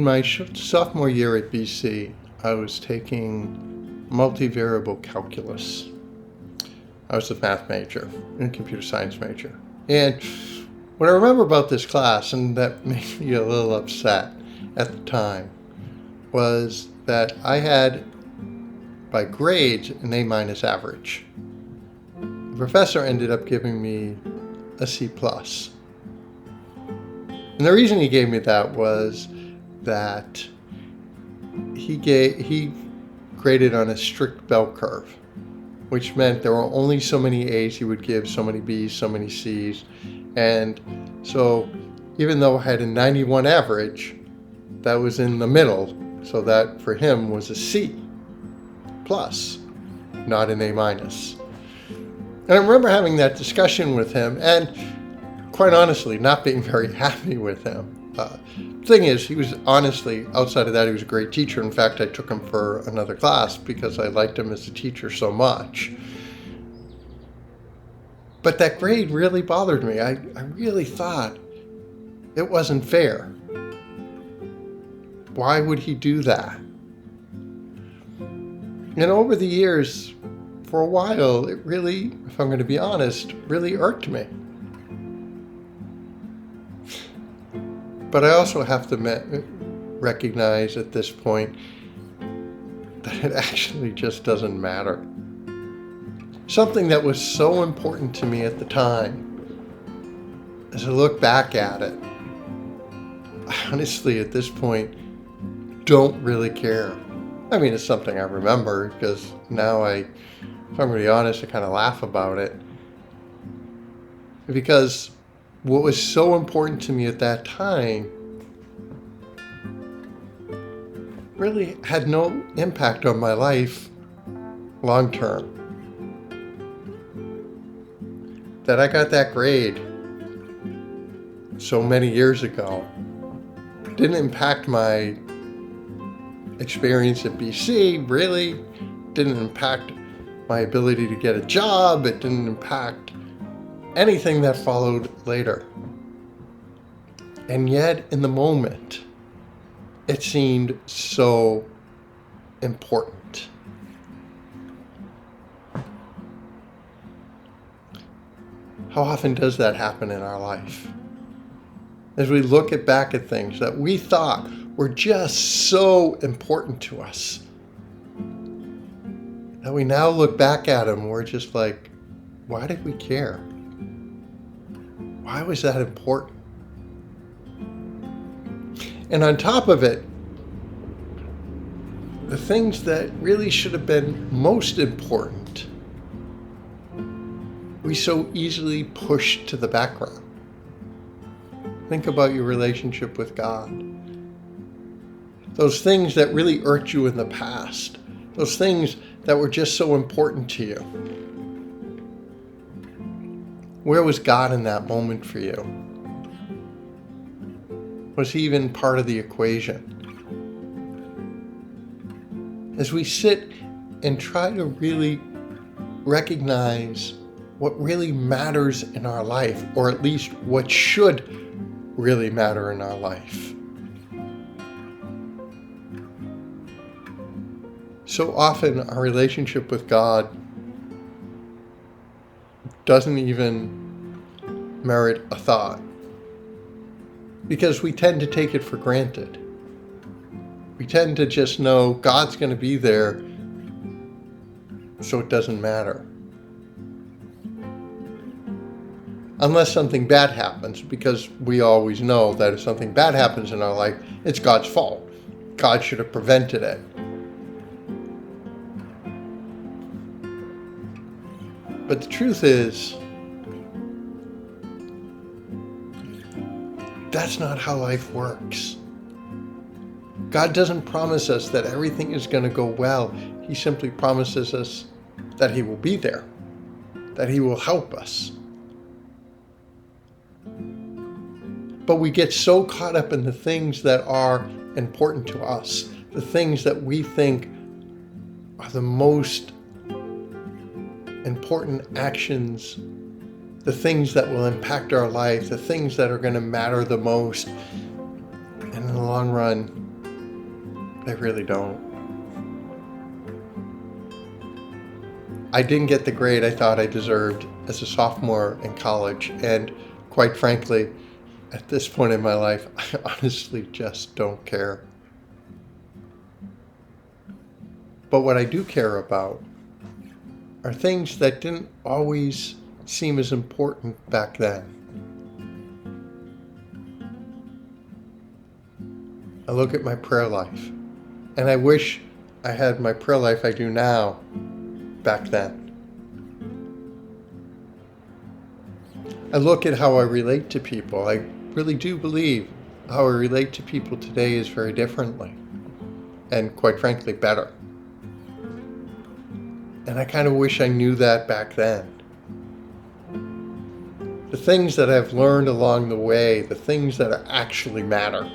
my sophomore year at BC, I was taking multivariable calculus. I was a math major and a computer science major. And what I remember about this class, and that made me a little upset at the time, was that I had, by grades, an A- average. The professor ended up giving me a C+. And the reason he gave me that was that he graded on a strict bell curve, which meant there were only so many A's he would give, so many B's, so many C's. And so even though I had a 91 average, that was in the middle. So that for him was a C+, not an A-. And I remember having that discussion with him and quite honestly not being very happy with him. Thing is, he was honestly, outside of that, he was a great teacher. In fact, I took him for another class because I liked him as a teacher so much. But that grade really bothered me. I really thought it wasn't fair. Why would he do that? And over the years, for a while, it really, if I'm going to be honest, really irked me. But I also have to recognize at this point that it actually just doesn't matter. Something that was so important to me at the time, as I look back at it, I honestly at this point don't really care. I mean, it's something I remember because now if I'm going to be honest, I kind of laugh about it. Because what was so important to me at that time really had no impact on my life long term. That I got that grade so many years ago didn't impact my experience at BC, really. Didn't impact my ability to get a job. It didn't impact anything that followed later. And yet, in the moment, it seemed so important. How often does that happen in our life? As we look back at things that we thought were just so important to us, that we now look back at them, we're just like, why did we care? Why was that important? And on top of it, the things that really should have been most important, we so easily push to the background. Think about your relationship with God. Those things that really irked you in the past. Those things that were just so important to you. Where was God in that moment for you? Was he even part of the equation? As we sit and try to really recognize what really matters in our life, or at least what should really matter in our life. So often our relationship with God doesn't even merit a thought, because we tend to take it for granted. We tend to just know God's going to be there, so it doesn't matter. Unless something bad happens, because we always know that if something bad happens in our life, it's God's fault. God should have prevented it. But the truth is, that's not how life works. God doesn't promise us that everything is going to go well. He simply promises us that he will be there, that he will help us. But we get so caught up in the things that are important to us, the things that we think are the most important actions, the things that will impact our life, the things that are going to matter the most. And in the long run, They really don't. I didn't get the grade I thought I deserved as a sophomore in college, and quite frankly, at this point in my life, I honestly just don't care. But what I do care about are things that didn't always seem as important back then. I look at my prayer life, and I wish I had my prayer life I do now back then. I look at how I relate to people. I really do believe how I relate to people today is very differently, and quite frankly, better. And I kind of wish I knew that back then. The things that I've learned along the way, the things that actually matter,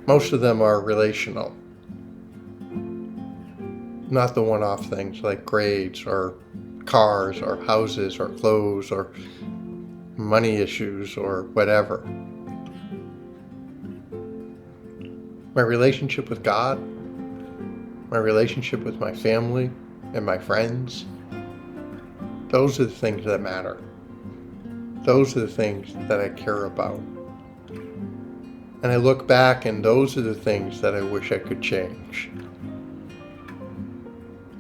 most of them are relational. Not the one-off things like grades or cars or houses or clothes or money issues or whatever. My relationship with God, my relationship with my family and my friends, those are the things that matter. Those are the things that I care about. And I look back and those are the things that I wish I could change.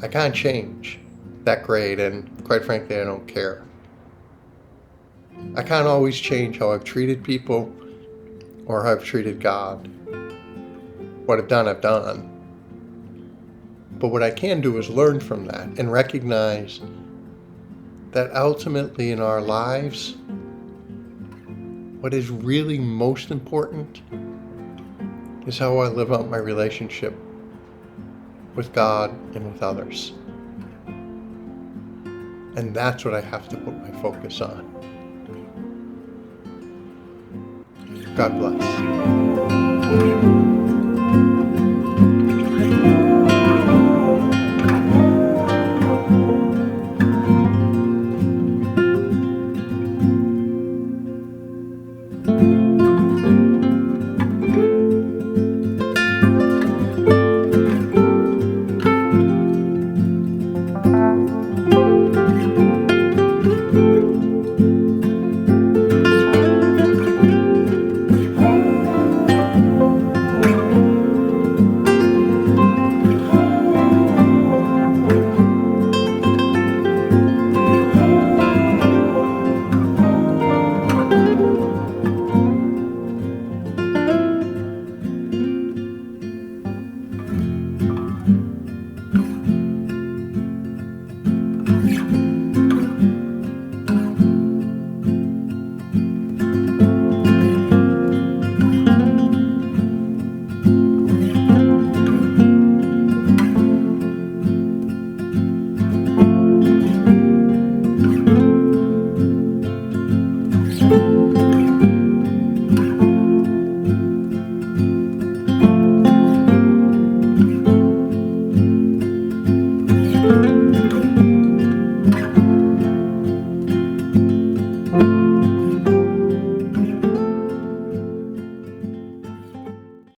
I can't change that grade, and quite frankly, I don't care. I can't always change how I've treated people or how I've treated God. What I've done, I've done. But what I can do is learn from that and recognize that ultimately in our lives, what is really most important is how I live out my relationship with God and with others. And that's what I have to put my focus on. God bless.